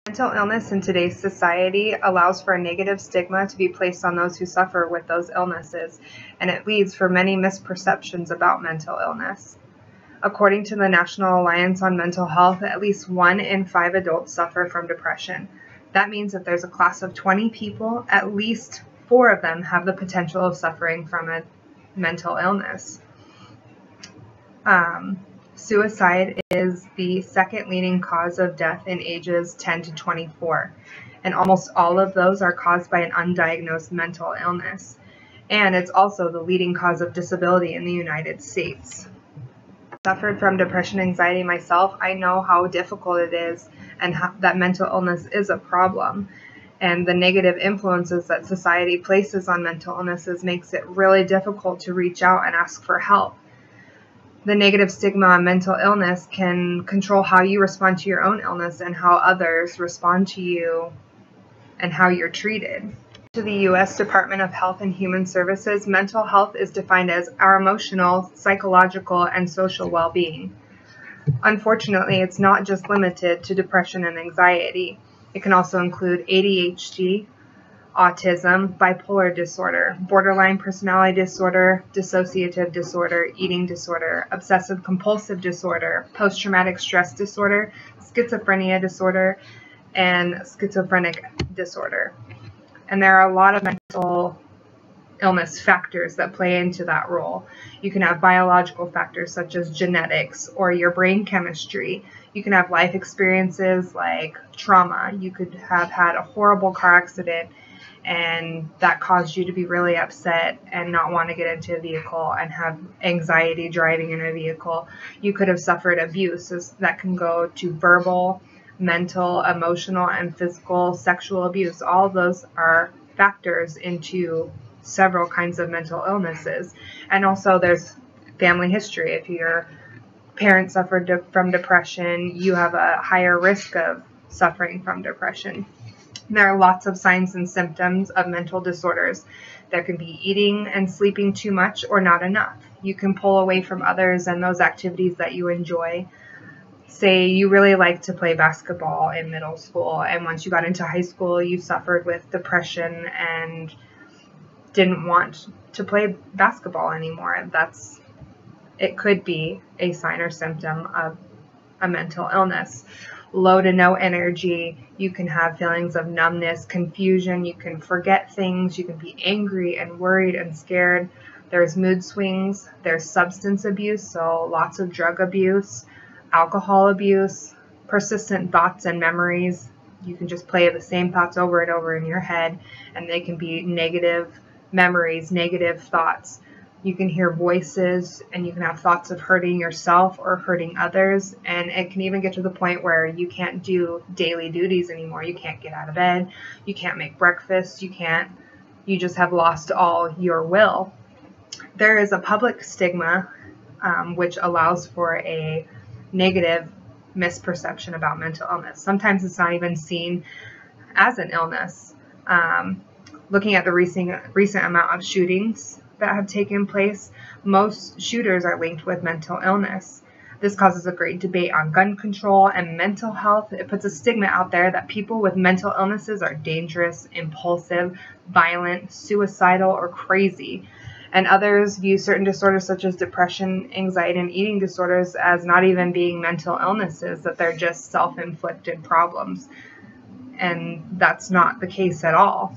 Mental illness in today's society allows for a negative stigma to be placed on those who suffer with those illnesses, and it leads for many misperceptions about mental illness. According to the National Alliance on Mental Health, at least 1 in 5 adults suffer from depression. That means that there's a class of 20 people, at least 4 of them have the potential of suffering from a mental illness. Suicide is the second leading cause of death in ages 10 to 24, and almost all of those are caused by an undiagnosed mental illness. And it's also the leading cause of disability in the United States. I suffered from depression and anxiety myself. I know how difficult it is and that mental illness is a problem. And the negative influences that society places on mental illnesses makes it really difficult to reach out and ask for help. The negative stigma on mental illness can control how you respond to your own illness and how others respond to you and how you're treated. To the U.S. Department of Health and Human Services, mental health is defined as our emotional, psychological, and social well-being. Unfortunately, it's not just limited to depression and anxiety. It can also include ADHD, autism, bipolar disorder, borderline personality disorder, dissociative disorder, eating disorder, obsessive compulsive disorder, post-traumatic stress disorder, schizophrenia disorder, and schizophrenic disorder. And there are a lot of mental illness factors that play into that role. You can have biological factors such as genetics or your brain chemistry. You can have life experiences like trauma. You could have had a horrible car accident and that caused you to be really upset and not want to get into a vehicle and have anxiety driving in a vehicle. You could have suffered abuse that can go to verbal, mental, emotional, and physical, sexual abuse. All of those are factors into several kinds of mental illnesses. And also there's family history. If your parents suffered from depression, you have a higher risk of suffering from depression. There are lots of signs and symptoms of mental disorders. There can be eating and sleeping too much or not enough. You can pull away from others and those activities that you enjoy. Say you really liked to play basketball in middle school, and once you got into high school, you suffered with depression and didn't want to play basketball anymore. It could be a sign or symptom of a mental illness. Low to no energy. You can have feelings of numbness, confusion. You can forget things. You can be angry and worried and scared. There's mood swings. There's substance abuse, so lots of drug abuse, alcohol abuse, persistent thoughts and memories. You can just play the same thoughts over and over in your head, and they can be negative memories, negative thoughts. You can hear voices, and you can have thoughts of hurting yourself or hurting others, and it can even get to the point where you can't do daily duties anymore. You can't get out of bed, you can't make breakfast, you just have lost all your will. There is a public stigma which allows for a negative misperception about mental illness. Sometimes it's not even seen as an illness. Looking at the recent amount of shootings that have taken place, most shooters are linked with mental illness. This causes a great debate on gun control and mental health. It puts a stigma out there that people with mental illnesses are dangerous, impulsive, violent, suicidal, or crazy. And others view certain disorders such as depression, anxiety, and eating disorders as not even being mental illnesses, that they're just self-inflicted problems. And that's not the case at all.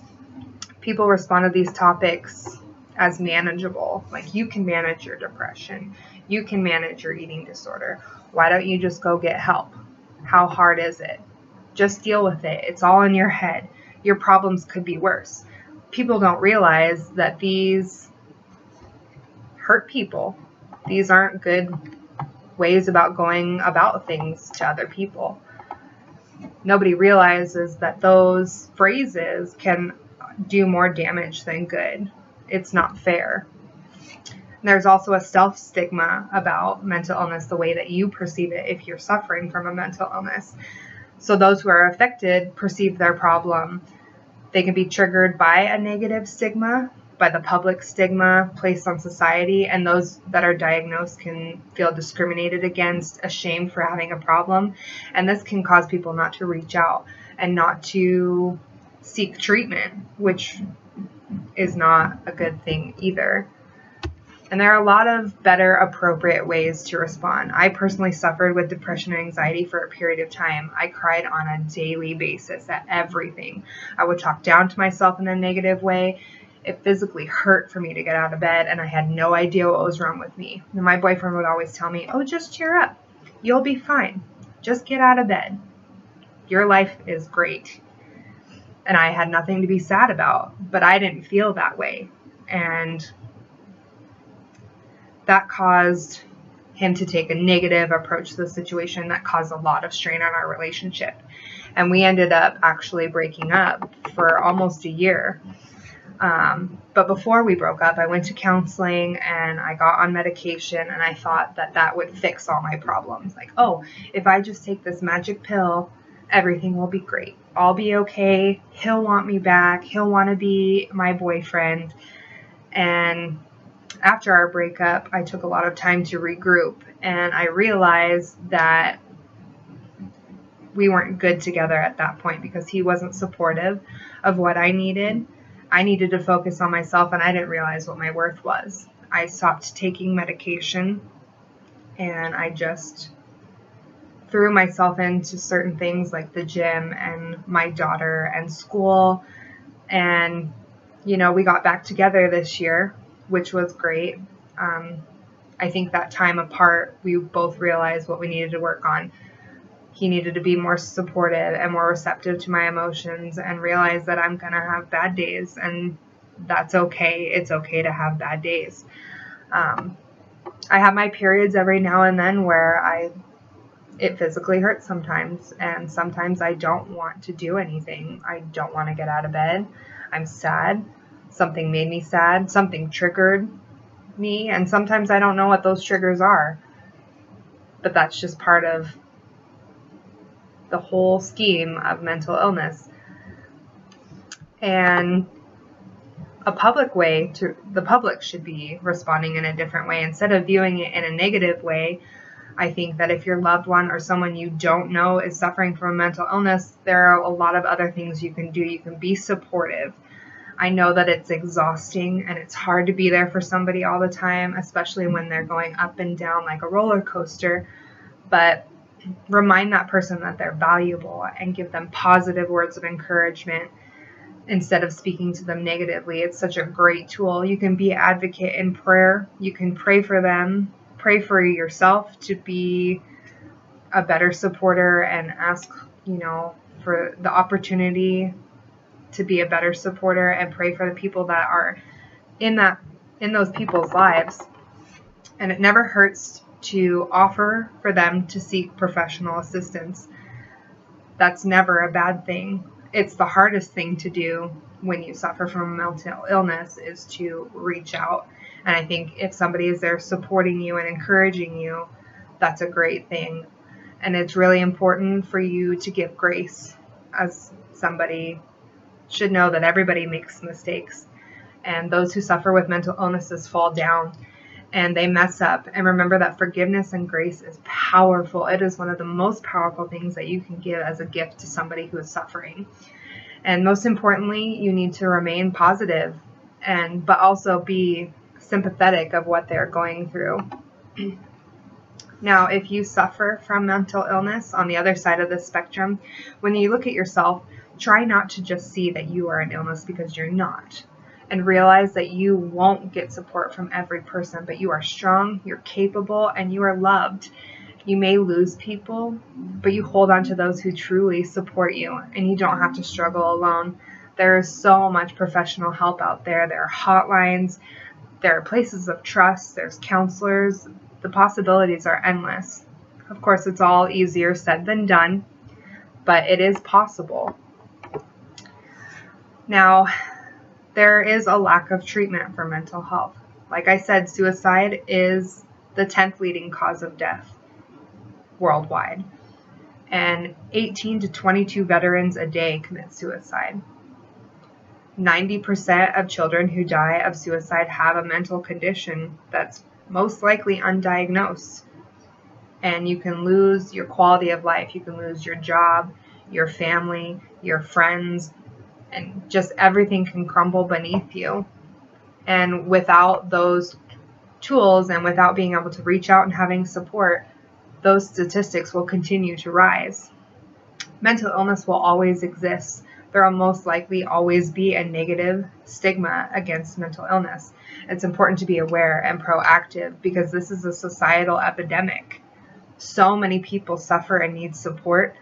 People respond to these topics as manageable. Like, you can manage your depression. You can manage your eating disorder. Why don't you just go get help? How hard is it? Just deal with it. It's all in your head. Your problems could be worse. People don't realize that these hurt people. These aren't good ways about going about things to other people. Nobody realizes that those phrases can do more damage than good. It's not fair. There's also a self-stigma about mental illness, the way that you perceive it if you're suffering from a mental illness. So those who are affected perceive their problem. They can be triggered by a negative stigma, by the public stigma placed on society, and those that are diagnosed can feel discriminated against, ashamed for having a problem, and this can cause people not to reach out and not to seek treatment, which is not a good thing either. And there are a lot of better, appropriate ways to respond. I personally suffered with depression and anxiety for a period of time. I cried on a daily basis at everything. I would talk down to myself in a negative way. It physically hurt for me to get out of bed, and I had no idea what was wrong with me. And my boyfriend would always tell me, oh, just cheer up. You'll be fine. Just get out of bed. Your life is great. And I had nothing to be sad about, but I didn't feel that way. And that caused him to take a negative approach to the situation that caused a lot of strain on our relationship. And we ended up actually breaking up for almost a year. But before we broke up, I went to counseling and I got on medication, and I thought that that would fix all my problems. Like, oh, if I just take this magic pill, everything will be great. I'll be okay. He'll want me back. He'll want to be my boyfriend. And after our breakup, I took a lot of time to regroup, and I realized that we weren't good together at that point because he wasn't supportive of what I needed. I needed to focus on myself, and I didn't realize what my worth was. I stopped taking medication, and I just threw myself into certain things like the gym and my daughter and school. And, you know, we got back together this year, which was great. I think that time apart, we both realized what we needed to work on. He needed to be more supportive and more receptive to my emotions, and realize that I'm going to have bad days, and that's okay. It's okay to have bad days. I have my periods every now and then where it physically hurts sometimes, and sometimes I don't want to do anything. I don't want to get out of bed. I'm sad. Something made me sad. Something triggered me, and sometimes I don't know what those triggers are. But that's just part of the whole scheme of mental illness. And the public should be responding in a different way. Instead of viewing it in a negative way, I think that if your loved one or someone you don't know is suffering from a mental illness, there are a lot of other things you can do. You can be supportive. I know that it's exhausting and it's hard to be there for somebody all the time, especially when they're going up and down like a roller coaster. But remind that person that they're valuable and give them positive words of encouragement instead of speaking to them negatively. It's such a great tool. You can be an advocate in prayer. You can pray for them, pray for yourself to be a better supporter, and ask, for the opportunity to be a better supporter, and pray for the people that are in those people's lives. And it never hurts to offer for them to seek professional assistance. That's never a bad thing. It's the hardest thing to do when you suffer from mental illness, is to reach out. And I think if somebody is there supporting you and encouraging you, that's a great thing. And it's really important for you to give grace, as somebody should know that everybody makes mistakes. And those who suffer with mental illnesses fall down and they mess up. And remember that forgiveness and grace is powerful. It is one of the most powerful things that you can give as a gift to somebody who is suffering. And most importantly, you need to remain positive, but also be sympathetic of what they're going through. Now, if you suffer from mental illness on the other side of the spectrum, when you look at yourself, try not to just see that you are an illness, because you're not. And realize that you won't get support from every person, but you are strong, you're capable, and you are loved. You may lose people, but you hold on to those who truly support you, and you don't have to struggle alone. There is so much professional help out there. There are hotlines, there are places of trust, there's counselors. The possibilities are endless. Of course, it's all easier said than done, but it is possible. Now, there is a lack of treatment for mental health. Like I said, suicide is the 10th leading cause of death worldwide. And 18 to 22 veterans a day commit suicide. 90% of children who die of suicide have a mental condition that's most likely undiagnosed. And you can lose your quality of life. You can lose your job. your family, your friends, and just everything can crumble beneath you. And without those tools and without being able to reach out and having support, those statistics will continue to rise. Mental illness will always exist. There will most likely always be a negative stigma against mental illness. It's important to be aware and proactive because this is a societal epidemic. So many people suffer and need support.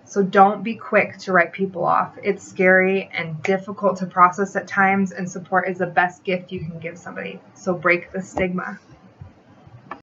So don't be quick to write people off. It's scary and difficult to process at times, and support is the best gift you can give somebody. So break the stigma.